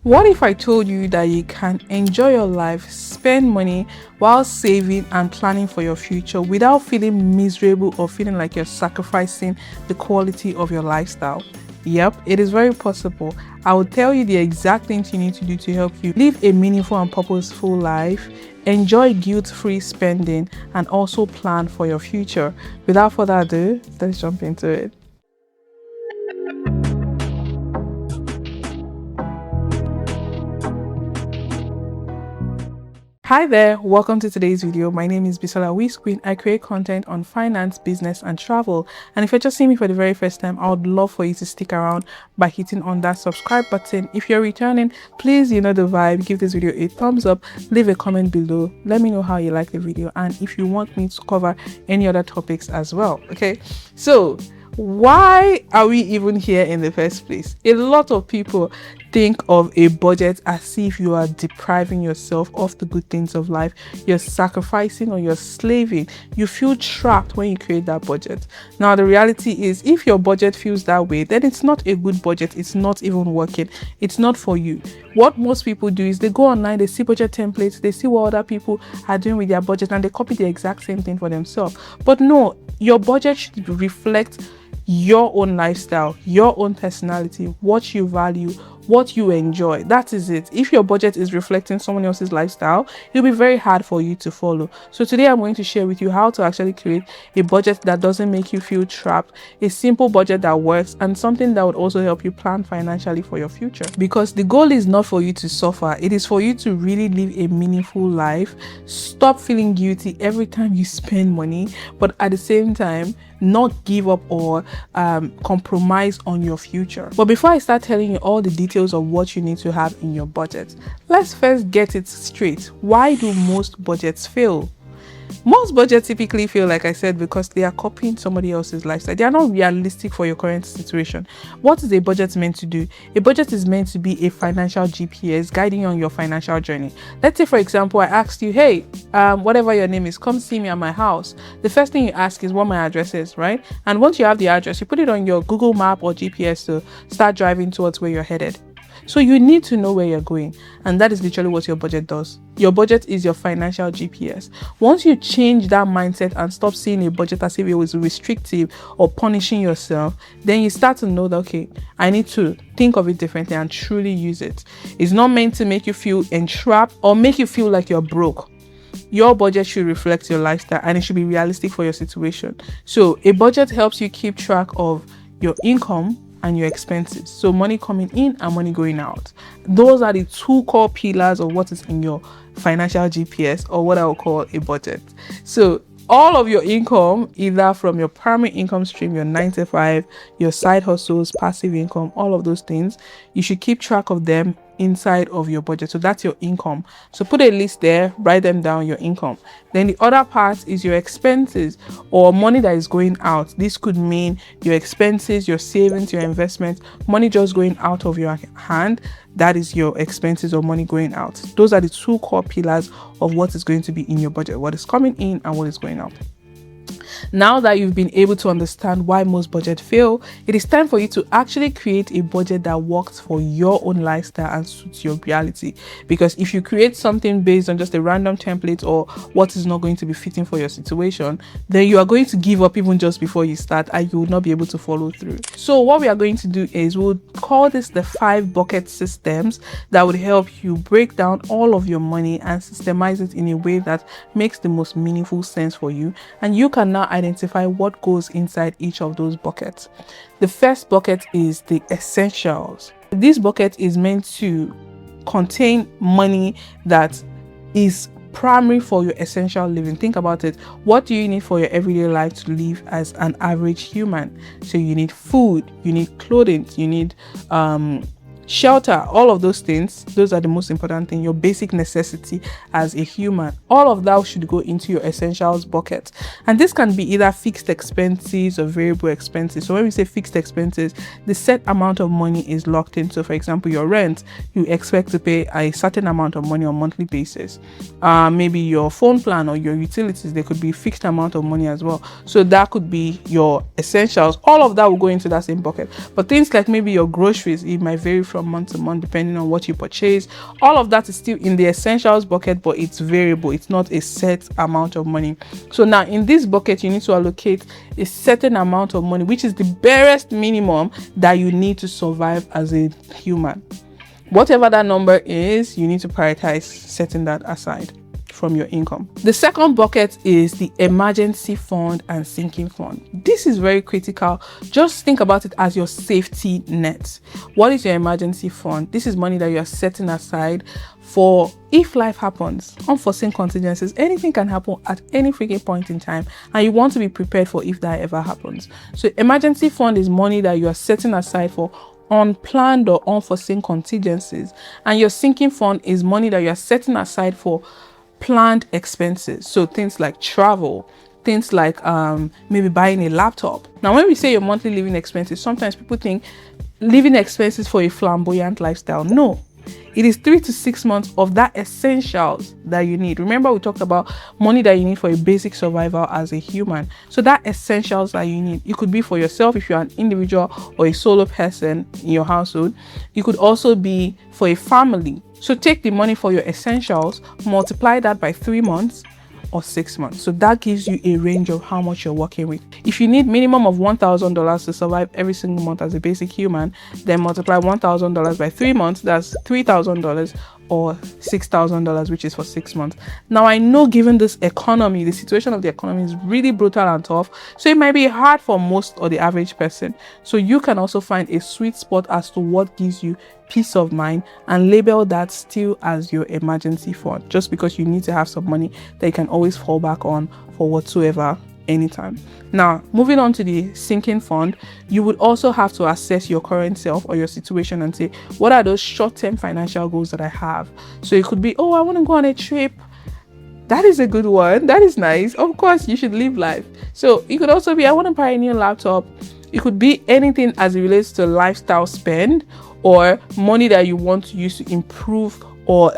What if I told you that you can enjoy your life, spend money while saving and planning for your future without feeling miserable or feeling like you're sacrificing the quality of your lifestyle? Yep, it is very possible. I will tell you the exact things you need to do to help you live a meaningful and purposeful life, enjoy guilt-free spending, and also plan for your future. Without further ado, let's jump into it. Hi there, welcome to today's video. My name is WhizQueen. I create content on finance, business, and travel. And if you're just seeing me for the very first time, I would love for you to stick around by hitting on that subscribe button. If you're returning, please, you know the vibe, give this video a thumbs up, leave a comment below, let me know how you like the video, and if you want me to cover any other topics as well. Okay, so why are we even here in the first place? A lot of people think of a budget as if you are depriving yourself of the good things of life, you're sacrificing or you're slaving. You feel trapped when you create that budget. Now the reality is, if your budget feels that way, then it's not a good budget. It's not even working. It's not for you. What most people do is they go online, they see budget templates, they see what other people are doing with their budget, and they copy the exact same thing for themselves. But no, your budget should reflect your own lifestyle, your own personality, what you value, what you enjoy. That is it. If your budget is reflecting someone else's lifestyle, it'll be very hard for you to follow. So today I'm going to share with you how to actually create a budget that doesn't make you feel trapped, a simple budget that works, and something that would also help you plan financially for your future. Because the goal is not for you to suffer, it is for you to really live a meaningful life. Stop feeling guilty every time you spend money, but at the same time not give up or compromise on your future. But before I start telling you all the details of what you need to have in your budget, let's first get it straight. Why do most budgets fail? Most budgets typically fail, like I said, because they are copying somebody else's lifestyle. They are not realistic for your current situation. What is a budget meant to do? A budget is meant to be a financial GPS guiding you on your financial journey. Let's say, for example, I asked you, hey, whatever your name is, come see me at my house. The first thing you ask is what my address is, right? And once you have the address, you put it on your Google map or GPS to start driving towards where you're headed. So you need to know where you're going, and that is literally what your budget does. Your budget is your financial GPS. Once you change that mindset and stop seeing a budget as if it was restrictive or punishing yourself, then you start to know that, okay, I need to think of it differently and truly use it. It's not meant to make you feel entrapped or make you feel like you're broke. Your budget should reflect your lifestyle, and it should be realistic for your situation. So a budget helps you keep track of your income and your expenses. So money coming in and money going out. Those are the two core pillars of what is in your financial GPS, or what I would call a budget. So all of your income, either from your primary income stream, your 9 to 5, your side hustles, passive income, all of those things, you should keep track of them inside of your budget. So that's your income. So put a list there, write them down, your income. Then the other part is your expenses, or money that is going out. This could mean your expenses, your savings, your investments, money just going out of your hand. That is your expenses or money going out. Those are the two core pillars of what is going to be in your budget, what is coming in and what is going out. Now that you've been able to understand why most budgets fail, it is time for you to actually create a budget that works for your own lifestyle and suits your reality. Because if you create something based on just a random template or what is not going to be fitting for your situation, then you are going to give up even just before you start, and you will not be able to follow through. So what we are going to do is we'll call this the 5 bucket systems that would help you break down all of your money and systemize it in a way that makes the most meaningful sense for you, and you can now identify what goes inside each of those buckets. The first bucket is the essentials. This bucket is meant to contain money that is primary for your essential living. Think about it. What do you need for your everyday life to live as an average human? So you need food, you need clothing, you need shelter, all of those things. Those are the most important thing, your basic necessity as a human. All of that should go into your essentials bucket, and this can be either fixed expenses or variable expenses. So when we say fixed expenses, the set amount of money is locked in. So for example, your rent, you expect to pay a certain amount of money on a monthly basis. Maybe your phone plan or your utilities, there could be fixed amount of money as well. So that could be your essentials. All of that will go into that same bucket. But things like maybe your groceries, it might vary from from month to month depending on what you purchase. All of that is still in the essentials bucket, but it's variable. It's not a set amount of money. So now in this bucket, you need to allocate a certain amount of money, which is the barest minimum that you need to survive as a human. Whatever that number is, you need to prioritize setting that aside from your income. The second bucket is the emergency fund and sinking fund. This is very critical. Just think about it as your safety net. What is your emergency fund? This is money that you are setting aside for if life happens, unforeseen contingencies. Anything can happen at any freaking point in time, and you want to be prepared for if that ever happens. So emergency fund is money that you are setting aside for unplanned or unforeseen contingencies, and your sinking fund is money that you are setting aside for planned expenses. So things like travel, things like maybe buying a laptop. Now when we say your monthly living expenses, sometimes people think living expenses for a flamboyant lifestyle. No, it is 3 to 6 months of that essentials that you need. Remember, we talked about money that you need for a basic survival as a human. So that essentials that you need, it could be for yourself if you're an individual or a solo person in your household. It could also be for a family. So take the money for your essentials, multiply that by 3 months or 6 months. So that gives you a range of how much you're working with. If you need minimum of $1,000 to survive every single month as a basic human, then multiply $1,000 by 3 months. That's $3,000 or $6,000, which is for 6 months. Now I know, given this economy, the situation of the economy is really brutal and tough, so it might be hard for most or the average person. So you can also find a sweet spot as to what gives you peace of mind and label that still as your emergency fund, just because you need to have some money that you can always fall back on for whatsoever, anytime. Now, moving on to the sinking fund, you would also have to assess your current self or your situation and say, what are those short-term financial goals that I have? So it could be, oh, I want to go on a trip. That is a good one. That is nice. Of course, you should live life. So it could also be, I want to buy a new laptop. It could be anything as it relates to lifestyle spend or money that you want to use to improve or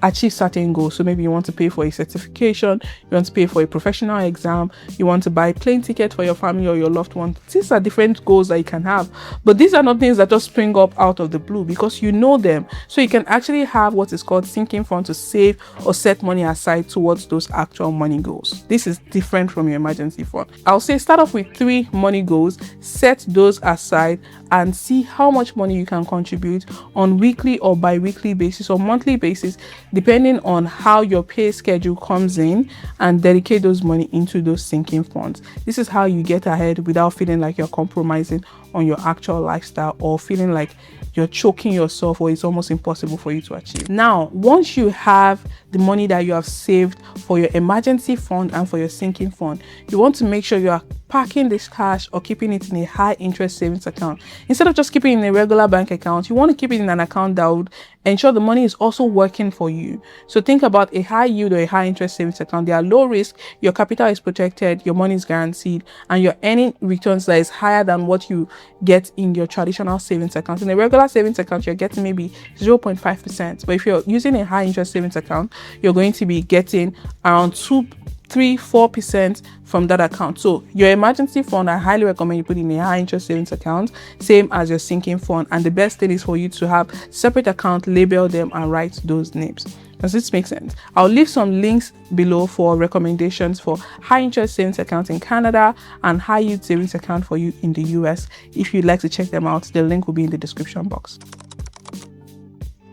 achieve certain goals. So maybe you want to pay for a certification, you want to pay for a professional exam, you want to buy a plane ticket for your family or your loved one. These are different goals that you can have, but these are not things that just spring up out of the blue because you know them. So you can actually have what is called sinking fund to save or set money aside towards those actual money goals. This is different from your emergency fund. I'll say start off with 3 money goals, set those aside and see how much money you can contribute on weekly or bi-weekly basis or monthly basis, depending on how your pay schedule comes in, and dedicate those money into those sinking funds. This is how you get ahead without feeling like you're compromising on your actual lifestyle or feeling like you're choking yourself or it's almost impossible for you to achieve. Now, once you have the money that you have saved for your emergency fund and for your sinking fund, you want to make sure you are parking this cash or keeping it in a high interest savings account. Instead of just keeping it in a regular bank account, you want to keep it in an account that would ensure the money is also working for you. So think about a high yield or a high interest savings account. They are low risk, your capital is protected, your money is guaranteed, and you're earning returns that is higher than what you get in your traditional savings account. In a regular savings account, you're getting maybe 0.5%. But if you're using a high interest savings account, you're going to be getting around 2, 3, 4% from that account. So your emergency fund, I highly recommend you put in a high interest savings account, same as your sinking fund. And the best thing is for you to have separate account, label them and write those names. Does this make sense? I'll leave some links below for recommendations for high interest savings account in Canada and high yield savings account for you in the US. If you'd like to check them out, the link will be in the description box.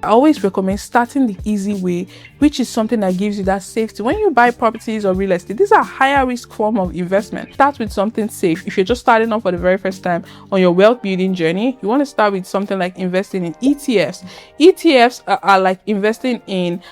I always recommend starting the easy way, which is something that gives you that safety. When you buy properties or real estate, these are higher risk form of investment. Start with something safe. If you're just starting off for the very first time on your wealth building journey, you want to start with something like investing in ETFs. ETFs are like investing in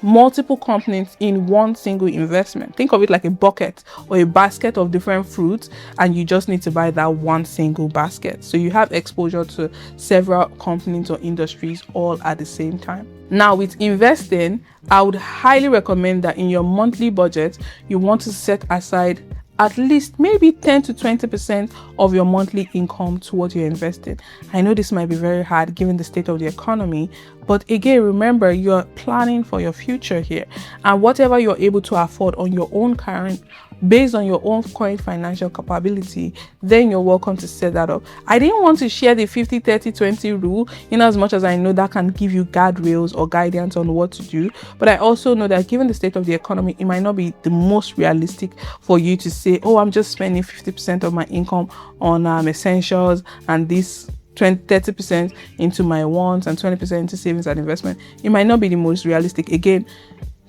multiple companies in one single investment. Think of it like a bucket or a basket of different fruits, and you just need to buy that one single basket. So you have exposure to several companies or industries all at the same time. Now, with investing, I would highly recommend that in your monthly budget, you want to set aside at least maybe 10 to 20% of your monthly income towards your investing. I know this might be very hard given the state of the economy, but again, remember, you're planning for your future here, and whatever you're able to afford on your own current based on your own current financial capability, then you're welcome to set that up. I didn't want to share the 50-30-20 rule, in as much as I know that can give you guardrails or guidance on what to do, but I also know that given the state of the economy, it might not be the most realistic for you to say, oh, I'm just spending 50% of my income on essentials and this 30% into my wants and 20% into savings and investment. It might not be the most realistic. Again,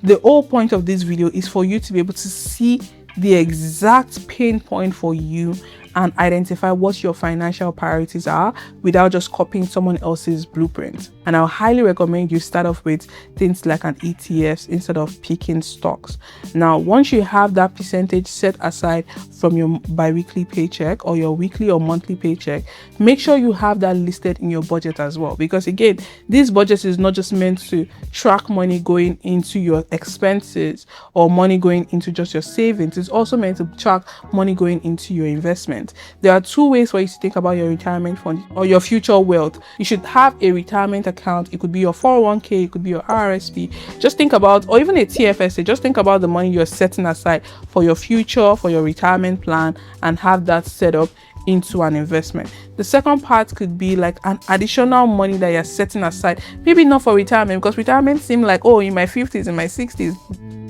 the whole point of this video is for you to be able to see the exact pain point for you and identify what your financial priorities are without just copying someone else's blueprint. And I'll highly recommend you start off with things like an ETFs instead of picking stocks. Now, once you have that percentage set aside from your bi-weekly paycheck or your weekly or monthly paycheck, make sure you have that listed in your budget as well. Because again, this budget is not just meant to track money going into your expenses or money going into just your savings. It's also meant to track money going into your investment. There are two ways for you to think about your retirement fund or your future wealth. You should have a retirement account. It could be your 401k, it could be your RRSP. Just think about, or even a TFSA, just think about the money you're setting aside for your future, for your retirement plan, and have that set up into an investment. The second part could be like an additional money that you're setting aside, maybe not for retirement, because retirement seems like, oh, in my 50s, in my 60s,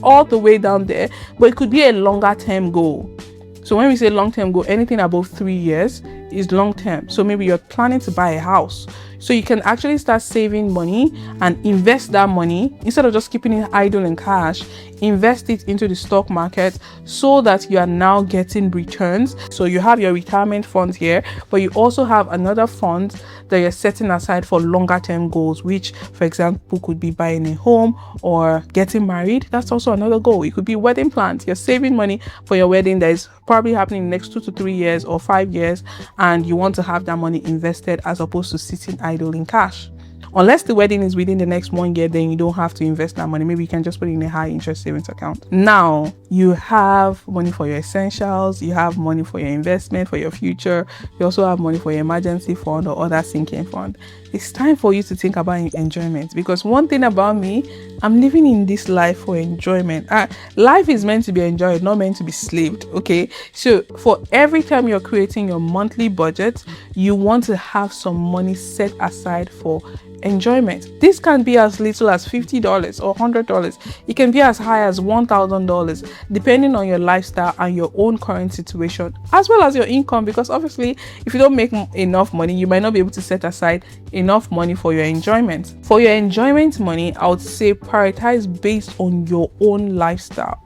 all the way down there, but it could be a longer term goal. So when we say long-term goal, anything above 3 years is long-term. So maybe you're planning to buy a house. So you can actually start saving money and invest that money instead of just keeping it idle in cash. Invest it into the stock market so that you are now getting returns. So you have your retirement funds here, but you also have another fund that you're setting aside for longer term goals, which, for example, could be buying a home or getting married. That's also another goal. It could be wedding plans. You're saving money for your wedding that is probably happening in the next 2 to 3 years or 5 years, and you want to have that money invested as opposed to sitting idle in cash. Unless the wedding is within the next 1 year, then you don't have to invest that money. Maybe you can just put it in a high interest savings account. Now you have money for your essentials, you have money for your investment, for your future. You also have money for your emergency fund or other sinking fund. It's time for you to think about enjoyment, because one thing about me, I'm living in this life for enjoyment. Life is meant to be enjoyed, not meant to be slaved. Okay, so for every time you're creating your monthly budget, you want to have some money set aside for enjoyment. This can be as little as $50 or $100. It can be as high as $1,000, depending on your lifestyle and your own current situation, as well as your income. Because obviously, if you don't make enough money, you might not be able to set aside enough money for your enjoyment. For your enjoyment money, I would say prioritize based on your own lifestyle.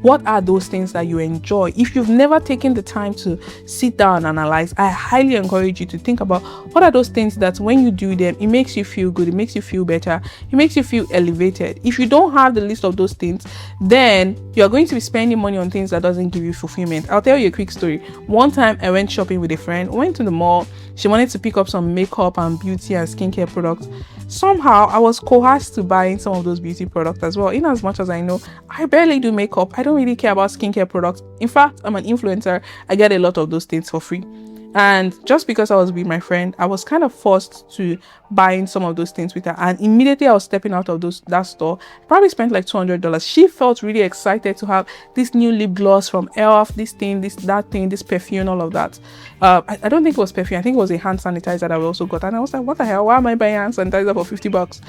What are those things that you enjoy? If you've never taken the time to sit down and analyze, I highly encourage you to think about what are those things that when you do them, it makes you feel good, it makes you feel better, it makes you feel elevated. If you don't have the list of those things, then you're going to be spending money on things that doesn't give you fulfillment. I'll tell you a quick story. One time I went shopping with a friend, went to the mall. She wanted to pick up some makeup and beauty and skincare products. Somehow I was coerced to buying some of those beauty products as well. In as much as I know, I barely do makeup. I don't really care about skincare products. In fact, I'm an influencer. I get a lot of those things for free. And just because I was with my friend, I was kind of forced to buying some of those things with her. And immediately I was stepping out of that store. I probably spent like $200. She felt really excited to have this new lip gloss from Payoff, this thing, that thing, this perfume, all of that. I don't think it was perfume. I think it was a hand sanitizer that I also got. And I was like, what the hell? Why am I buying hand sanitizer for $50?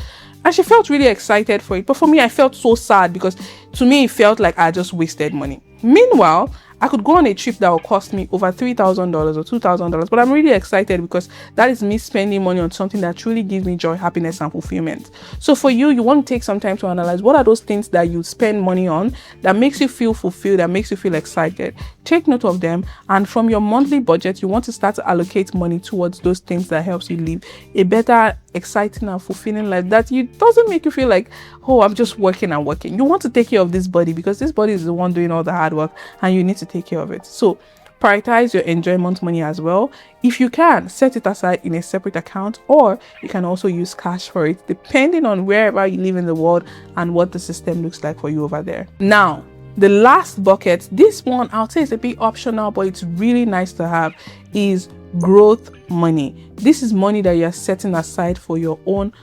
And she felt really excited for it. But for me, I felt so sad because to me, it felt like I just wasted money. Meanwhile, I could go on a trip that will cost me over $3,000 or $2,000, but I'm really excited because that is me spending money on something that truly gives me joy, happiness, and fulfillment. So for you, you want to take some time to analyze what are those things that you spend money on that makes you feel fulfilled, that makes you feel excited. Take note of them, and from your monthly budget, you want to start to allocate money towards those things that helps you live a better, exciting, and fulfilling life that doesn't make you feel like, oh, I'm just working and working. You want to take care of this body because this body is the one doing all the hard work, and you need to take care of it. So prioritize your enjoyment money as well. If you can, set it aside in a separate account, or you can also use cash for it, depending on wherever you live in the world and what the system looks like for you over there. Now, the last bucket, this one I'll say is a bit optional, but it's really nice to have, is growth money. This is money that you're setting aside for your own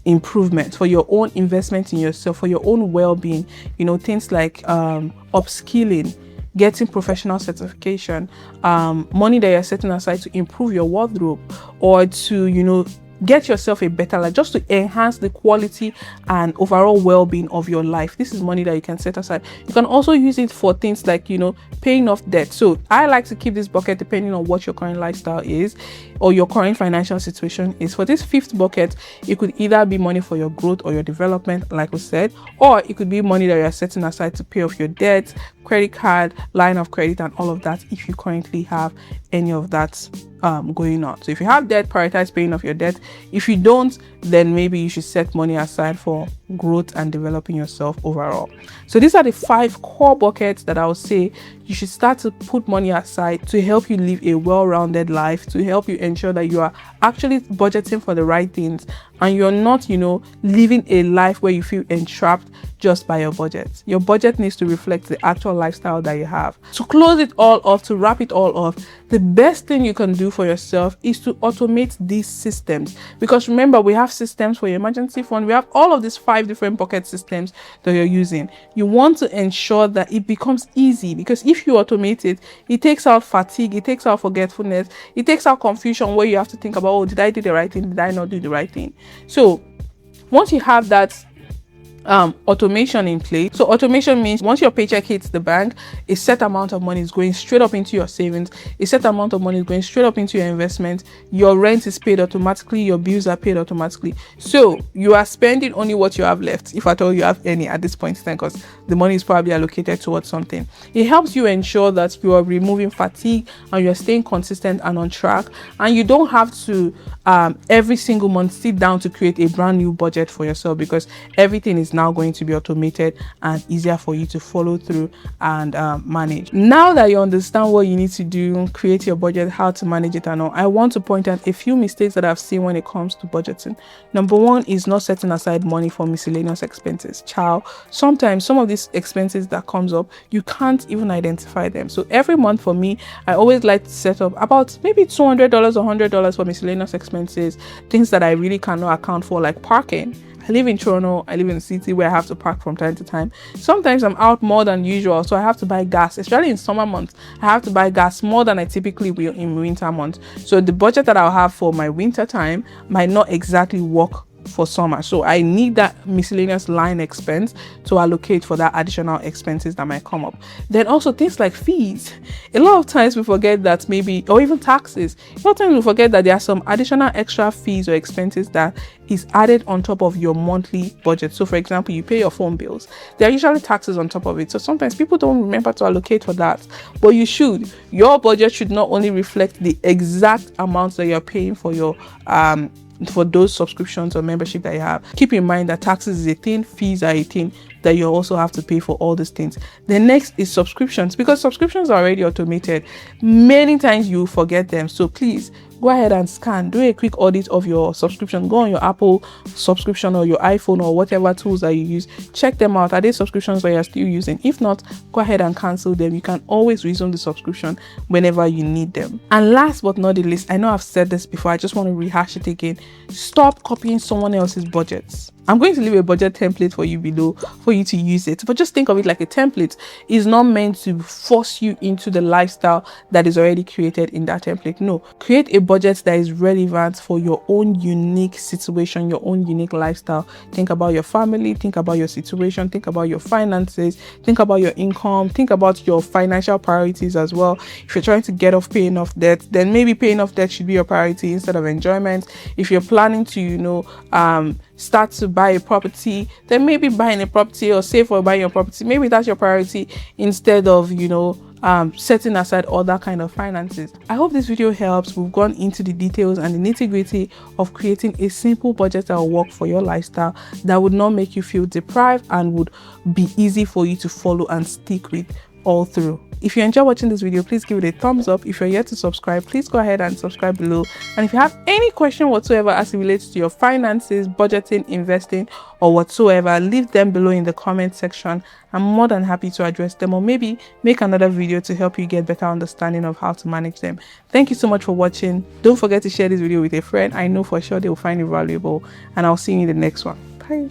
improvement, for your own investment in yourself, for your own well-being. Things like upskilling, getting professional certification, money that you're setting aside to improve your wardrobe, or to, get yourself a better life, just to enhance the quality and overall well-being of your life. This is money that you can set aside. You can also use it for things like, paying off debt. So I like to keep this bucket depending on what your current lifestyle is or your current financial situation is. For this fifth bucket, it could either be money for your growth or your development, like we said, or it could be money that you're setting aside to pay off your debt, credit card, line of credit, and all of that, if you currently have any of that going on. So if you have debt, prioritize paying off your debt. If you don't, then maybe you should set money aside for growth and developing yourself overall. So these are the 5 core buckets that I would say you should start to put money aside to help you live a well-rounded life, to help you ensure that you are actually budgeting for the right things and you're not, living a life where you feel entrapped just by your budget. Your budget needs to reflect the actual lifestyle that you have. To close it all off, to wrap it all off, the best thing you can do for yourself is to automate these systems. Because remember, we have systems for your emergency fund. We have all of these 5 different bucket systems that you're using. You want to ensure that it becomes easy, because if you automate it, it takes out fatigue, it takes out forgetfulness, it takes out confusion where you have to think about, oh, did I do the right thing? Did I not do the right thing? So once you have that automation in place. So automation means once your paycheck hits the bank, a set amount of money is going straight up into your savings, a set amount of money is going straight up into your investment, your rent is paid automatically, your bills are paid automatically. So you are spending only what you have left, if at all you have any at this point in time, because the money is probably allocated towards something. It helps you ensure that you are removing fatigue and you're staying consistent and on track, and you don't have to every single month sit down to create a brand new budget for yourself, because everything is now going to be automated and easier for you to follow through and manage. Now that you understand what you need to do, create your budget, how to manage it and all, I want to point out a few mistakes that I've seen when it comes to budgeting. Number 1 is not setting aside money for miscellaneous expenses. Sometimes some of these expenses that comes up, you can't even identify them. So every month for me, I always like to set up about maybe $200 or $100 for miscellaneous expenses, things that I really cannot account for, like parking. I live in Toronto, I live in a city where I have to park from time to time. Sometimes I'm out more than usual, so I have to buy gas, especially in summer months. I have to buy gas more than I typically will in winter months. So the budget that I'll have for my winter time might not exactly work for summer. So I need that miscellaneous line expense to allocate for that additional expenses that might come up. Then also things like fees. A lot of times we forget that maybe, or even taxes, a lot of times we forget that there are some additional extra fees or expenses that is added on top of your monthly budget. So for example, you pay your phone bills. There are usually taxes on top of it. So sometimes people don't remember to allocate for that, but you should. Your budget should not only reflect the exact amounts that you're paying for your for those subscriptions or membership that you have. Keep in mind that taxes is a thing, fees are a thing that you also have to pay for all these things. The next is subscriptions, because subscriptions are already automated. Many times you forget them. So please go ahead and scan, do a quick audit of your subscription. Go on your Apple subscription or your iPhone or whatever tools that you use. Check them out. Are they subscriptions that you're still using? If not, go ahead and cancel them. You can always resume the subscription whenever you need them. And last but not the least, I know I've said this before, I just want to rehash it again. Stop copying someone else's budgets. I'm going to leave a budget template for you below for you to use it, but just think of it like a template. It's not meant to force you into the lifestyle that is already created in that template. No, create a budget that is relevant for your own unique situation, your own unique lifestyle. Think about your family, think about your situation, think about your finances, think about your income, think about your financial priorities as well. If you're trying to get off paying off debt, then maybe paying off debt should be your priority instead of enjoyment. If you're planning to, start to buy a property, then maybe buying a property or save for buying a property, maybe that's your priority instead of setting aside all that kind of finances. I hope this video helps. We've gone into the details and the nitty-gritty of creating a simple budget that will work for your lifestyle, that would not make you feel deprived and would be easy for you to follow and stick with all through. If you enjoy watching this video, please give it a thumbs up. If you're yet to subscribe, please go ahead and subscribe below. And if you have any question whatsoever as it relates to your finances, budgeting, investing, or whatsoever, leave them below in the comment section. I'm more than happy to address them, or maybe make another video to help you get better understanding of how to manage them. Thank you so much for watching. Don't forget to share this video with a friend. I know for sure they will find it valuable, and I'll see you in the next one. Bye.